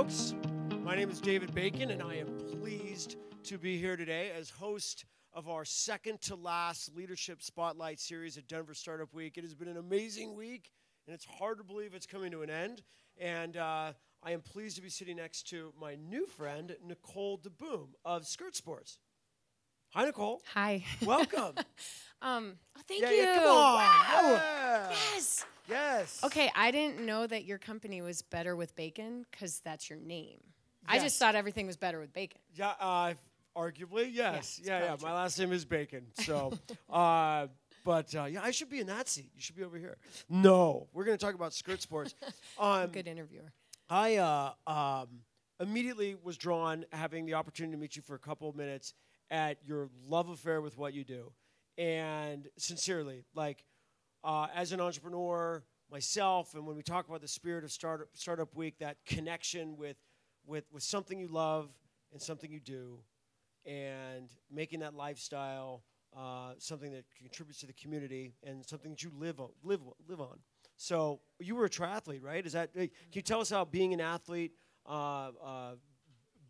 folks. My name is David Bacon, and I am pleased to be here today as host of our second-to-last Leadership Spotlight series at Denver Startup Week. It has been an amazing week, and it's hard to believe it's coming to an end. And I am pleased to be sitting next to my new friend, Nicole DeBoom of Skirt Sports. Hi, Nicole. Hi. Welcome. Thank you. Yeah, come on. Wow. Yeah. Yes. Yes. Okay, I didn't know that your company was better with bacon because that's your name. Yes. I just thought everything was better with bacon. Yeah, arguably, yes. Yeah. My last name is Bacon. So, yeah, I should be in that seat. You should be over here. No, we're going to talk about Skirt Sports. Good interviewer. I immediately was drawn, having the opportunity to meet you for a couple of minutes, at your love affair with what you do. And sincerely, as an entrepreneur myself, and when we talk about the spirit of Startup Week, that connection with something you love and something you do, and making that lifestyle something that contributes to the community and something that you live on. So you were a triathlete, right? Can you tell us how being an athlete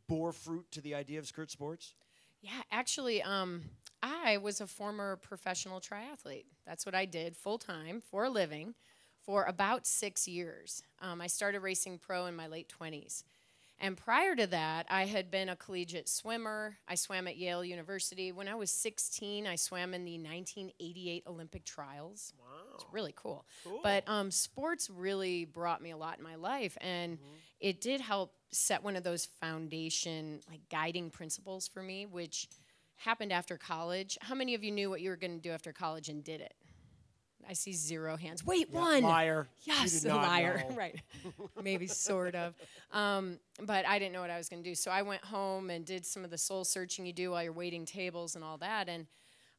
bore fruit to the idea of Skirt Sports? Yeah, actually, I was a former professional triathlete. That's what I did full-time for a living for about 6 years. I started racing pro in my late 20s. And prior to that, I had been a collegiate swimmer. I swam at Yale University. When I was 16, I swam in the 1988 Olympic trials. Wow. It's really cool. Cool. But sports really brought me a lot in my life, and it did help set one of those foundation, guiding principles for me, which happened after college. How many of you knew what you were going to do after college and did it? I see 0 hands. Wait, yeah, one. Liar. Yes, a liar. Right. Maybe sort of. But I didn't know what I was going to do. So I went home and did some of the soul searching you do while you're waiting tables and all that. And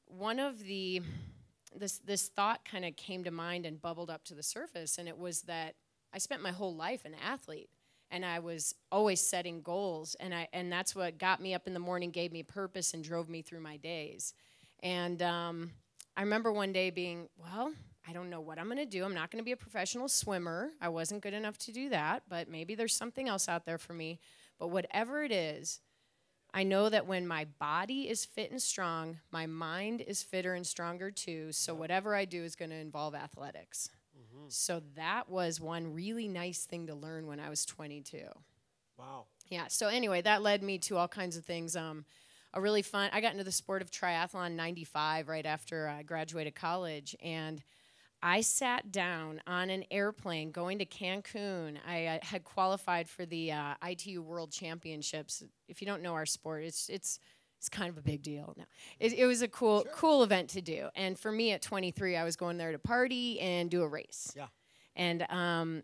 one of this thought kind of came to mind and bubbled up to the surface. And it was that I spent my whole life an athlete. And I was always setting goals. And that's what got me up in the morning, gave me purpose, and drove me through my days. And I remember one day being, well, I don't know what I'm going to do. I'm not going to be a professional swimmer. I wasn't good enough to do that, but maybe there's something else out there for me. But whatever it is, I know that when my body is fit and strong, my mind is fitter and stronger too. So whatever I do is going to involve athletics. So that was one really nice thing to learn when I was 22. Wow. Yeah, so anyway, that led me to all kinds of things. I got into the sport of triathlon in 95 right after I graduated college, and I sat down on an airplane going to Cancun. I had qualified for the ITU World Championships. If you don't know our sport, it's kind of a big deal. No, it was a cool event to do. And for me at 23, I was going there to party and do a race. Yeah. And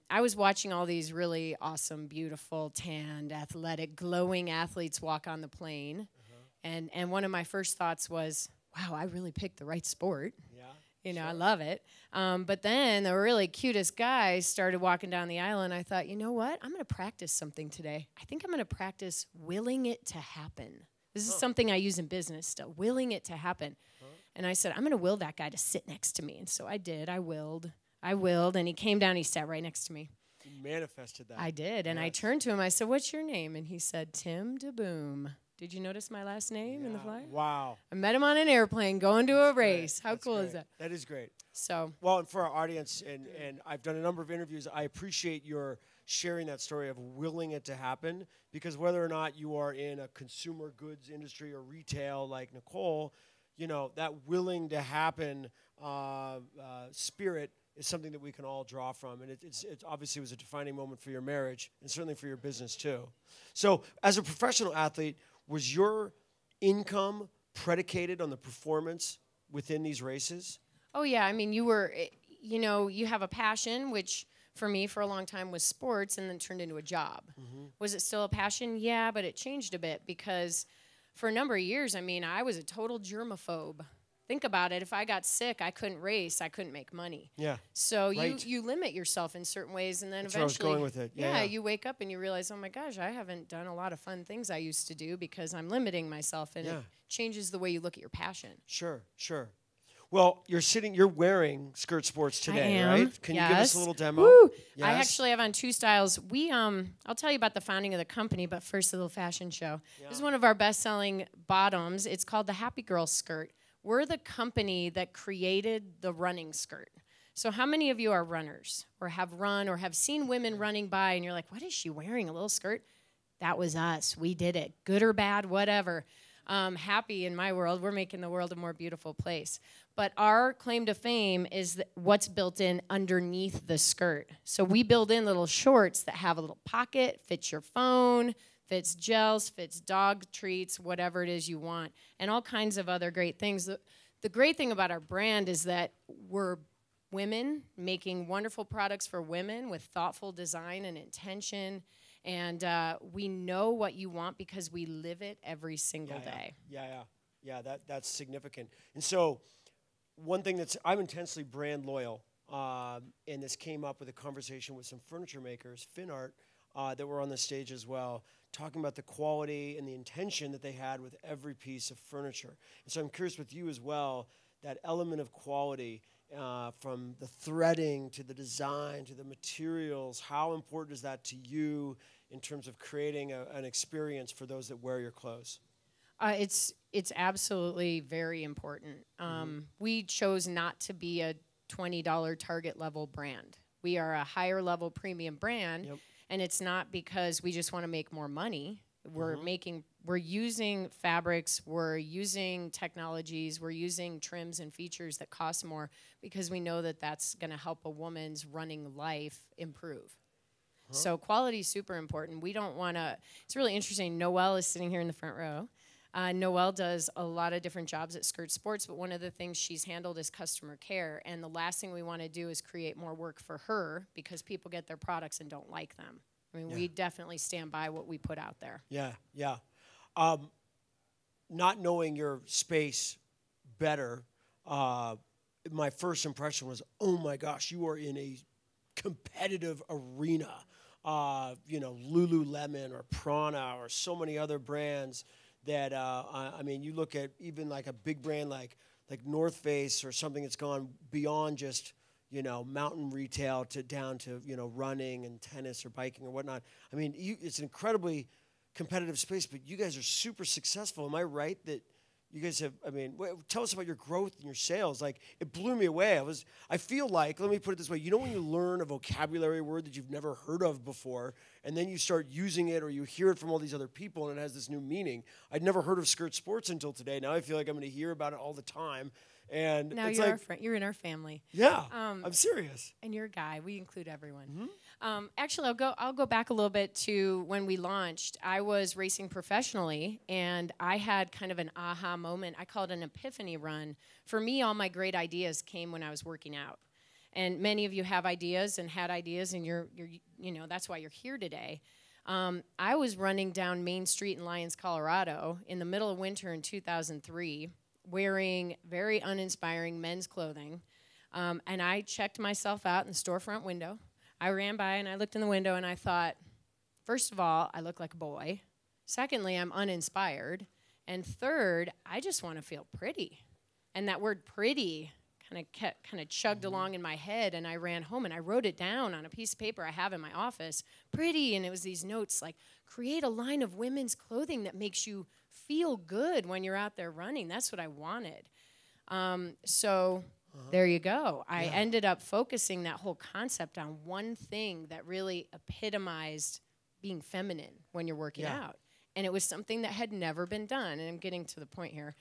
I was watching all these really awesome, beautiful, tanned, athletic, glowing athletes walk on the plane. And one of my first thoughts was, wow, I really picked the right sport. Yeah. I love it. But then the really cutest guys started walking down the aisle, and I thought, you know what? I'm going to practice something today. I think I'm going to practice willing it to happen. This is something I use in business still, willing it to happen. And I said, I'm going to will that guy to sit next to me. And so I did. I willed, and he came down, he sat right next to me. You manifested that. I did, and I turned to him. I said, what's your name? And he said, Tim DeBoom. Did you notice my last name in the flyer? Wow. I met him on an airplane going to a race. How cool is that? That is great. So. Well, and for our audience, and I've done a number of interviews, I appreciate your sharing that story of willing it to happen, because whether or not you are in a consumer goods industry or retail like Nicole, that willing to happen spirit is something that we can all draw from. And it obviously was a defining moment for your marriage and certainly for your business too. So as a professional athlete, was your income predicated on the performance within these races? Oh, yeah. I mean, you have a passion, which for me for a long time was sports, and then turned into a job. Was it still a passion? Yeah, but it changed a bit because for a number of years, I was a total germaphobe. Think about it. If I got sick, I couldn't race. I couldn't make money. Yeah. So you limit yourself in certain ways, and then That's eventually, where I was going with it. Yeah, you wake up and you realize, oh my gosh, I haven't done a lot of fun things I used to do because I'm limiting myself, and it changes the way you look at your passion. Sure. Well, you're wearing Skirt Sports today, I am, right? Can you give us a yes. little demo? Woo! Yes. I actually have on 2 styles. I'll tell you about the founding of the company, but first a little fashion show. Yeah. This is one of our best-selling bottoms. It's called the Happy Girl skirt. We're the company that created the running skirt. So how many of you are runners or have run or have seen women running by and you're like, what is she wearing, a little skirt? That was us. We did it. Good or bad, whatever. Happy in my world. We're making the world a more beautiful place. But our claim to fame is what's built in underneath the skirt. So we build in little shorts that have a little pocket, fits your phone, fits gels, fits dog treats, whatever it is you want, and all kinds of other great things. The great thing about our brand is that we're women making wonderful products for women with thoughtful design and intention. And we know what you want because we live it every single day. Yeah, that's significant. And so one thing I'm intensely brand loyal, and this came up with a conversation with some furniture makers, FinArt, that were on the stage as well, talking about the quality and the intention that they had with every piece of furniture. And so I'm curious with you as well, that element of quality, from the threading to the design to the materials, how important is that to you in terms of creating an experience for those that wear your clothes? It's absolutely very important. We chose not to be a $20 Target level brand. We are a higher level premium brand, and it's not because we just want to make more money. We're using fabrics, we're using technologies, we're using trims and features that cost more because we know that that's going to help a woman's running life improve. So quality is super important. We don't want to. It's really interesting. Noelle is sitting here in the front row. Noelle does a lot of different jobs at Skirt Sports, but one of the things she's handled is customer care. And the last thing we want to do is create more work for her because people get their products and don't like them. I mean, we definitely stand by what we put out there. Yeah. Not knowing your space better, my first impression was, oh my gosh, you are in a competitive arena. Lululemon or Prana or so many other brands that, I mean, you look at even like a big brand like North Face or something that's gone beyond just, mountain retail down to, running and tennis or biking or whatnot. I mean, it's an incredibly competitive space, but you guys are super successful. Am I right that you guys have, tell us about your growth and your sales. Like, it blew me away. I feel like, let me put it this way, when you learn a vocabulary word that you've never heard of before, and then you start using it or you hear it from all these other people and it has this new meaning. I'd never heard of Skirt Sports until today. Now I feel like I'm going to hear about it all the time. And now it's you're our friend. You're in our family. Yeah, I'm serious. And you're a guy. We include everyone. Actually, I'll go back a little bit to when we launched. I was racing professionally, and I had kind of an aha moment. I call it an epiphany run. For me, all my great ideas came when I was working out. And many of you have ideas and had ideas, and you're that's why you're here today. I was running down Main Street in Lyons, Colorado, in the middle of winter in 2003. Wearing very uninspiring men's clothing. And I checked myself out in the storefront window. I ran by and I looked in the window and I thought, first of all, I look like a boy. Secondly, I'm uninspired. And third, I just want to feel pretty. And that word pretty kind of chugged along in my head, and I ran home and I wrote it down on a piece of paper I have in my office. Pretty, and it was these notes like, create a line of women's clothing that makes you feel good when you're out there running. That's what I wanted. There you go. I ended up focusing that whole concept on one thing that really epitomized being feminine when you're working out. And it was something that had never been done. And I'm getting to the point here,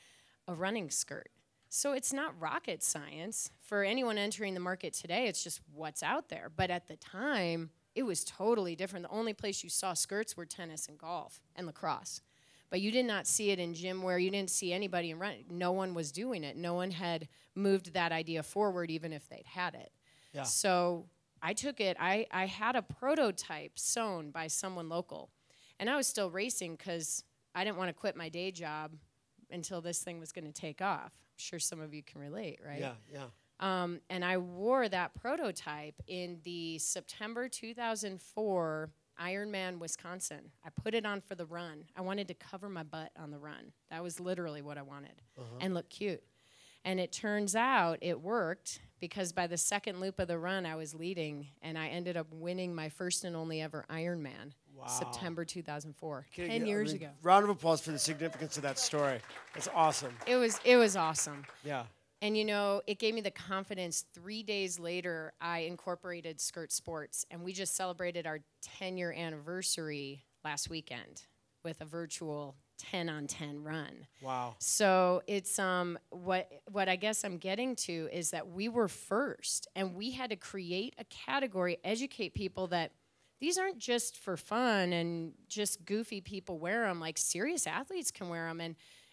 a running skirt. So it's not rocket science. For anyone entering the market today, it's just what's out there. But at the time, it was totally different. The only place you saw skirts were tennis and golf and lacrosse. But you did not see it in gym wear. You didn't see anybody in running. No one was doing it. No one had moved that idea forward, even if they'd had it. Yeah. So I took it. I had a prototype sewn by someone local. And I was still racing because I didn't want to quit my day job until this thing was going to take off. I'm sure some of you can relate, right? Yeah. And I wore that prototype in the September 2004 Ironman, Wisconsin. I put it on for the run. I wanted to cover my butt on the run. That was literally what I wanted and look cute. And it turns out it worked, because by the second loop of the run, I was leading, and I ended up winning my first and only ever Ironman. Wow. September 2004, 10 years ago. Round of applause for the significance of that story. That's awesome. It was awesome. Yeah. And, you know, it gave me the confidence. 3 days later, I incorporated Skirt Sports, and we just celebrated our 10-year anniversary last weekend with a virtual 10-on-10 run. Wow. So it's what I guess I'm getting to is that we were first, and we had to create a category, educate people that these aren't just for fun and just goofy people wear them. Like, serious athletes can wear them,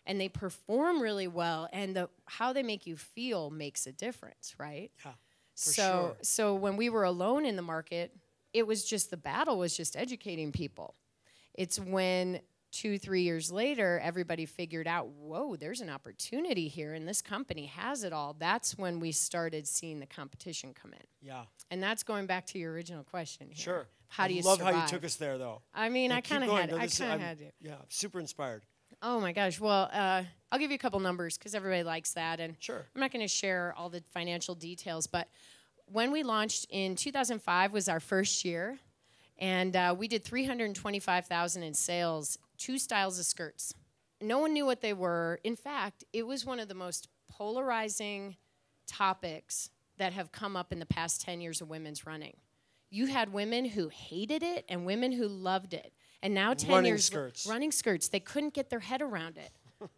and they perform really well, and how they make you feel makes a difference, right? Yeah, So when we were alone in the market, it was just, the battle was just educating people. It's when 2-3 years later, everybody figured out, whoa, there's an opportunity here, and this company has it all. That's when we started seeing the competition come in. Yeah. And that's going back to your original question here. Sure. How do you survive? survive? How you took us there, though. I mean, I kind of had to. Yeah, super inspired. Oh, my gosh. Well, I'll give you a couple numbers because everybody likes that. And sure. I'm not going to share all the financial details, but when we launched in 2005 was our first year, and we did $325,000 in sales, 2 styles of skirts. No one knew what they were. In fact, it was one of the most polarizing topics that have come up in the past 10 years of women's running. You had women who hated it and women who loved it. And now 10 years running skirts, they couldn't get their head around it.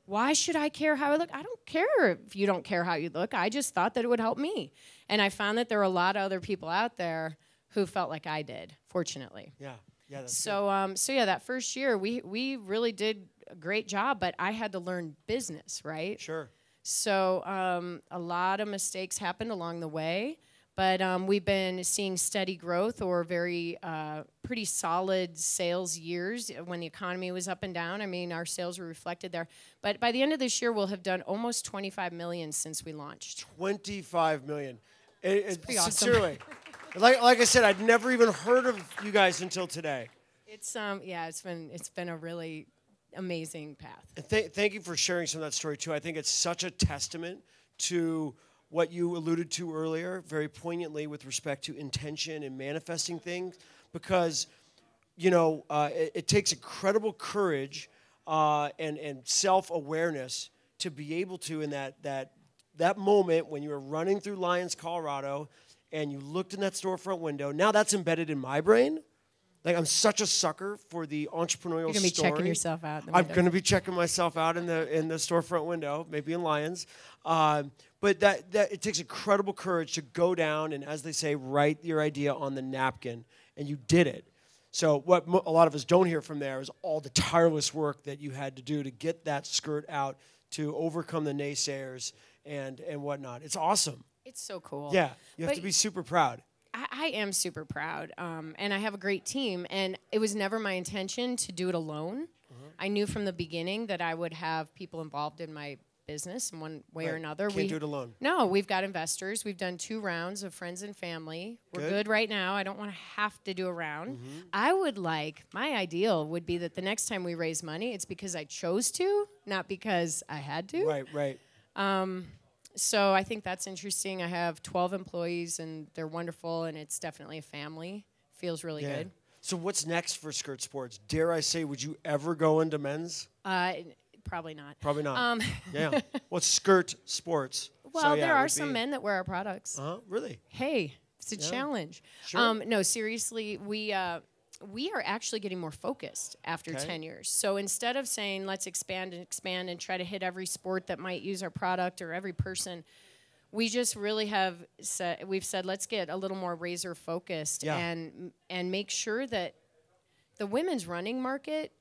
Why should I care how I look? I don't care if you don't care how you look. I just thought that it would help me. And I found that there were a lot of other people out there who felt like I did, fortunately. Yeah. Yeah, that's so yeah, that first year we really did a great job, but I had to learn business, right? Sure. So a lot of mistakes happened along the way, but we've been seeing steady growth, or very pretty solid sales years when the economy was up and down. I mean, our sales were reflected there. But by the end of this year, we'll have done almost $25 million since we launched. $25 million. It's pretty awesome. Sincerely. Like I said, I'd never even heard of you guys until today. It's it's been a really amazing path. And thank you for sharing some of that story too. I think it's such a testament to what you alluded to earlier, very poignantly, with respect to intention and manifesting things, because it takes incredible courage and self-awareness to be able to, in that moment when you were running through Lyons, Colorado, and you looked in that storefront window. Now that's embedded in my brain. Like, I'm such a sucker for the entrepreneurial story. You're gonna be checking yourself out. I'm gonna be checking myself out in the storefront window, maybe in Lyons. But that it takes incredible courage to go down and, as they say, write your idea on the napkin, and you did it. So what a lot of us don't hear from there is all the tireless work that you had to do to get that skirt out, to overcome the naysayers and whatnot. It's awesome. It's so cool. Yeah, you have to be super proud. I am super proud, and I have a great team, and it was never my intention to do it alone. I knew from the beginning that I would have people involved in my business in one way or another. Can't do it alone. No, we've got investors. We've done 2 rounds of friends and family. We're good right now. I don't want to have to do a round. My ideal would be that the next time we raise money, it's because I chose to, not because I had to. Right. So I think that's interesting. I have 12 employees, and they're wonderful, and it's definitely a family. Feels really good. So what's next for Skirt Sports? Dare I say, would you ever go into men's? Probably not. Probably not. Yeah. What's Skirt Sports? Well, there are some men that wear our products. Really? Hey, it's a challenge. Sure. No, seriously, we are actually getting more focused after 10 years. So instead of saying, let's expand and try to hit every sport that might use our product or every person, we just really we've said, let's get a little more razor focused and make sure that the women's running market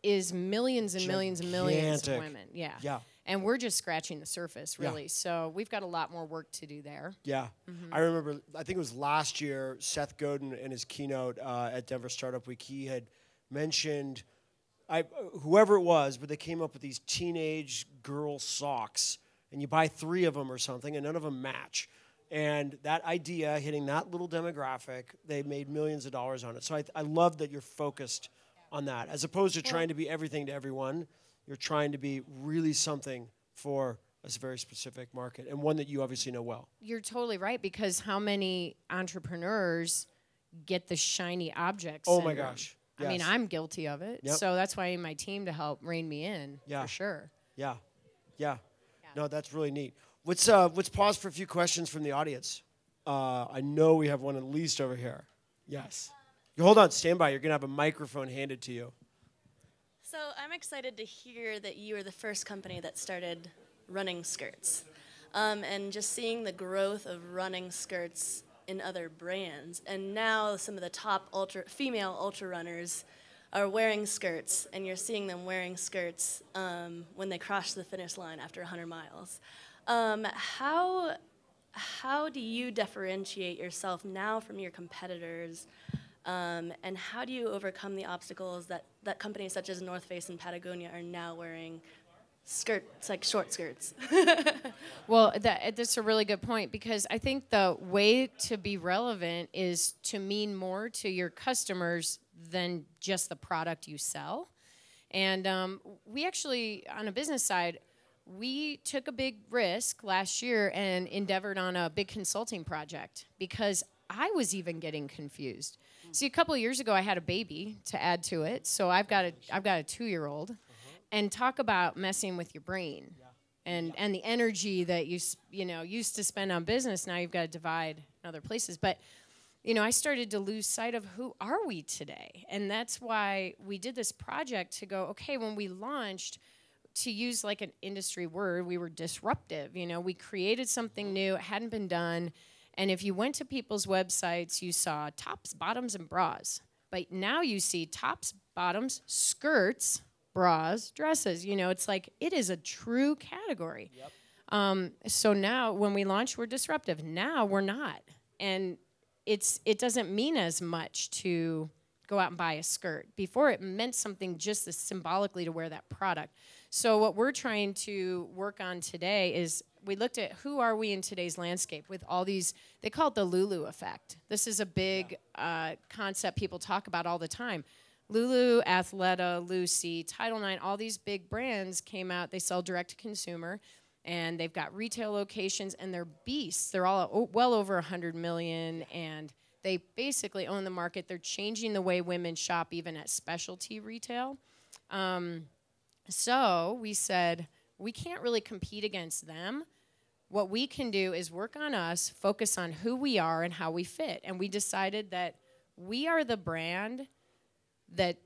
is millions and millions and millions of women. Yeah. And we're just scratching the surface, really. Yeah. So we've got a lot more work to do there. Yeah. I remember, I think it was last year, Seth Godin in his keynote at Denver Startup Week, he had mentioned, whoever it was, but they came up with these teenage girl socks, and you buy 3 of them or something, and none of them match. And that idea, hitting that little demographic, they made millions of dollars on it. So I love that you're focused on that, as opposed to trying to be everything to everyone. You're trying to be really something for It's a very specific market, and one that you obviously know well. You're totally right, because how many entrepreneurs get the shiny object syndrome? Oh my gosh. Yes. I mean, I'm guilty of it. Yep. So that's why I need my team to help rein me in, for sure. Yeah. No, that's really neat. Let's pause for a few questions from the audience. I know we have one at least over here. Yes. You hold on, stand by. You're going to have a microphone handed to you. So I'm excited to hear that you are the first company that started running skirts. And just seeing the growth of running skirts in other brands. And now some of the top female ultra runners are wearing skirts, and you're seeing them wearing skirts when they cross the finish line after 100 miles. How do you differentiate yourself now from your competitors, and how do you overcome the obstacles that companies such as North Face and Patagonia are now wearing skirts, like short skirts? Well, that's a really good point, because I think the way to be relevant is to mean more to your customers than just the product you sell. And we actually, on a business side, we took a big risk last year and endeavored on a big consulting project, because I was even getting confused. See, a couple of years ago, I had a baby to add to it, so I've got a 2-year-old, and talk about messing with your brain, and the energy that you used to spend on business. Now you've got to divide in other places, but. I started to lose sight of who are we today. And that's why we did this project to go, okay, when we launched, to use like an industry word, we were disruptive. We created something new. It hadn't been done. And if you went to people's websites, you saw tops, bottoms, and bras. But now you see tops, bottoms, skirts, bras, dresses. It's like it is a true category. Yep. So now when we launched, we're disruptive. Now we're not. And it doesn't mean as much to go out and buy a skirt. Before, it meant something just as symbolically to wear that product. So what we're trying to work on today is we looked at who are we in today's landscape with all these, they call it the Lulu effect. This is a big concept people talk about all the time. Lulu, Athleta, Lucy, Title IX, all these big brands came out. They sell direct to consumer. And they've got retail locations, and they're beasts. They're all well over 100 million, and they basically own the market. They're changing the way women shop, even at specialty retail. So we said, we can't really compete against them. What we can do is work on us, focus on who we are and how we fit. And we decided that we are the brand that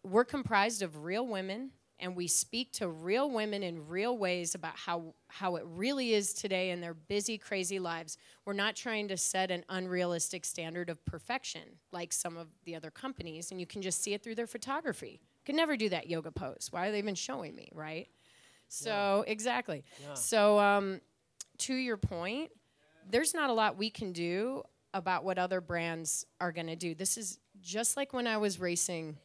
we're comprised of real women, and we speak to real women in real ways about how it really is today in their busy, crazy lives. We're not trying to set an unrealistic standard of perfection like some of the other companies, and you can just see it through their photography. Could never do that yoga pose. Why are they even showing me, right? So, exactly. Yeah. So, to your point, there's not a lot we can do about what other brands are going to do. This is just like when I was racing.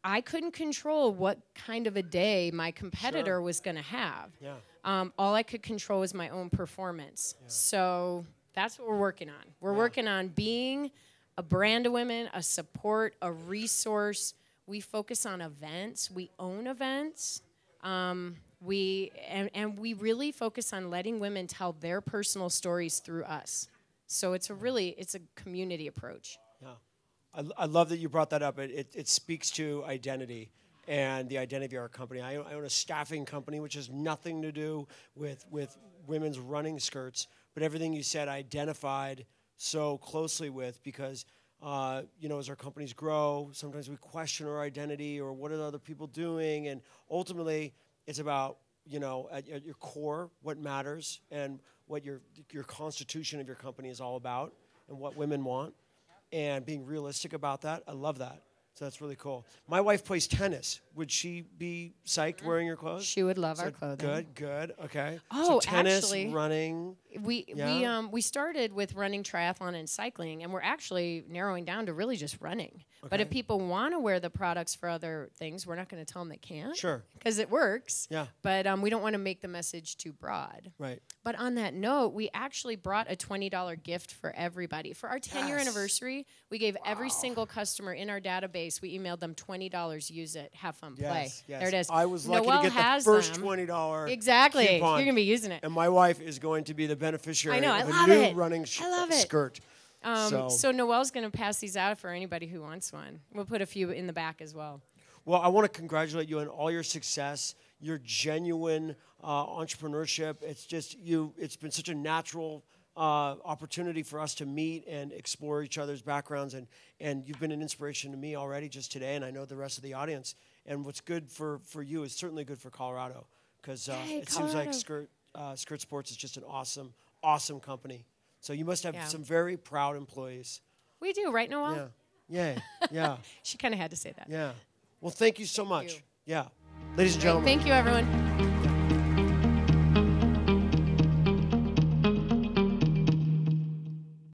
I couldn't control what kind of a day my competitor was going to have. Yeah. All I could control was my own performance. Yeah. So that's what we're working on. We're working on being a brand of women, a support, a resource. We focus on events. We own events. We really focus on letting women tell their personal stories through us. So it's a community approach. Yeah. I love that you brought that up. It speaks to identity and the identity of our company. I own a staffing company, which has nothing to do with women's running skirts, but everything you said I identified so closely with because, as our companies grow, sometimes we question our identity or what are other people doing, and ultimately it's about, at your core, what matters and what your constitution of your company is all about and what women want. And being realistic about that. I love that. So that's really cool. My wife plays tennis. Would she be psyched wearing your clothes? She would love our clothing. Good. Okay. Oh, so tennis, actually, running. We started with running, triathlon, and cycling, and we're actually narrowing down to really just running. But if people want to wear the products for other things, we're not going to tell them they can't. Sure. Because it works. Yeah. But we don't want to make the message too broad. Right. But on that note, we actually brought a $20 gift for everybody. For our 10-year anniversary, we gave every single customer in our database, we emailed them $20, use it, have fun, play. Yes. There it is. I was lucky Noelle to get the has first them. $20 Exactly. coupon. You're going to be using it. And my wife is going to be the beneficiary I know, of I a love new it. running I love it. skirt. So Noelle's going to pass these out for anybody who wants one. We'll put a few in the back as well. Well, I want to congratulate you on all your success, your genuine entrepreneurship. It's just it's been such a natural opportunity for us to meet and explore each other's backgrounds. And you've been an inspiration to me already just today, and I know the rest of the audience. And what's good for you is certainly good for Colorado, because it seems like Skirt Sports is just an awesome, awesome company. So you must have some very proud employees. We do, right, Noelle? Yeah. Yeah. She kind of had to say that. Yeah. Well, thank you so much. Yeah. Ladies and gentlemen. Thank you, everyone.